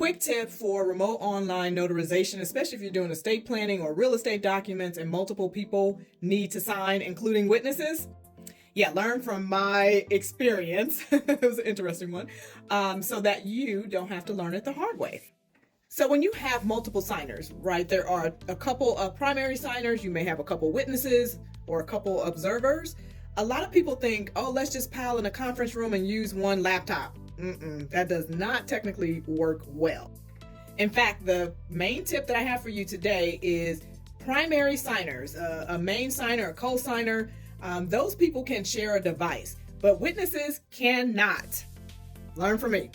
quick tip for remote online notarization, especially if you're doing estate planning or real estate documents and multiple people need to sign, including witnesses. Yeah, learn from my experience. It was an interesting one, so that you don't have to learn it the hard way. So when you have multiple signers, right, there are a couple of primary signers, you may have a couple witnesses or a couple observers. A lot of people think, oh, let's just pile in a conference room and use one laptop. That does not technically work well. In fact, the main tip that I have for you today is primary signers, a main signer, a co-signer. Those people can share a device, but witnesses cannot. Learn from me.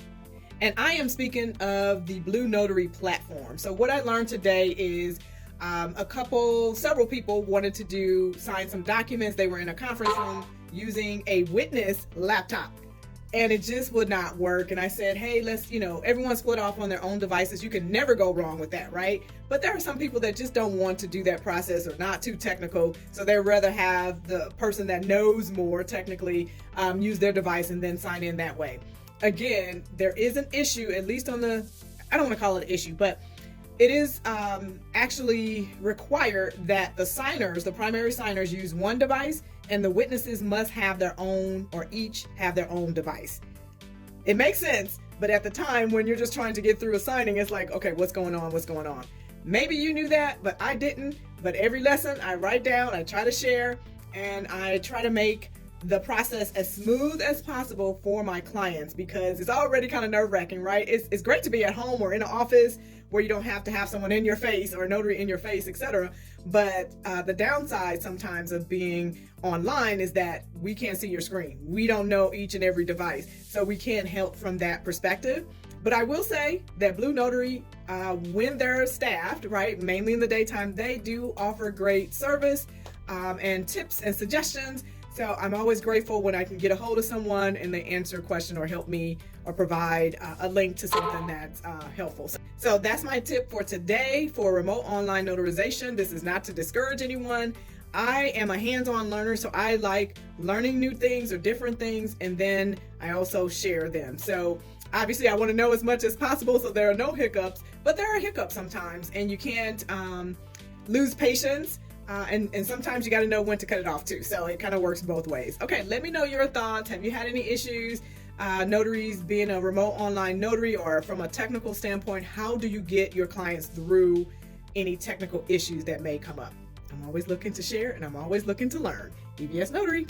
And I am speaking of the BlueNotary platform. So what I learned today is several people wanted to sign some documents. They were in a conference room using a witness laptop, and it just would not work. And I said, hey, let's, everyone split off on their own devices. You can never go wrong with that, right? But there are some people that just don't want to do that process or not too technical. So they'd rather have the person that knows more technically use their device and then sign in that way. Again, there is an issue, at least on I don't want to call it an issue, but it is actually required that the signers, the primary signers, use one device, and the witnesses must have their own, or each have their own device. It makes sense, but at the time when you're just trying to get through a signing, it's like, okay, what's going on? What's going on? Maybe you knew that, but I didn't. But every lesson I write down, I try to share, and I try to make the process as smooth as possible for my clients, because it's already kind of nerve-wracking, right? It's great to be at home or in an office where you don't have to have someone in your face or a notary in your face, etc. But the downside sometimes of being online is that we can't see your screen. We don't know each and every device, so we can't help from that perspective. But I will say that BlueNotary, when they're staffed, right, mainly in the daytime, they do offer great service and tips and suggestions. So I'm always grateful when I can get a hold of someone and they answer a question or help me or provide a link to something that's helpful. So that's my tip for today for remote online notarization. This is not to discourage anyone. I am a hands-on learner, so I like learning new things or different things, and then I also share them. So obviously I want to know as much as possible so there are no hiccups, but there are hiccups sometimes, and you can't lose patience. And sometimes you got to know when to cut it off too. So it kind of works both ways. Okay, let me know your thoughts. Have you had any issues, notaries being a remote online notary, or from a technical standpoint, how do you get your clients through any technical issues that may come up? I'm always looking to share, and I'm always looking to learn. EBS Notary.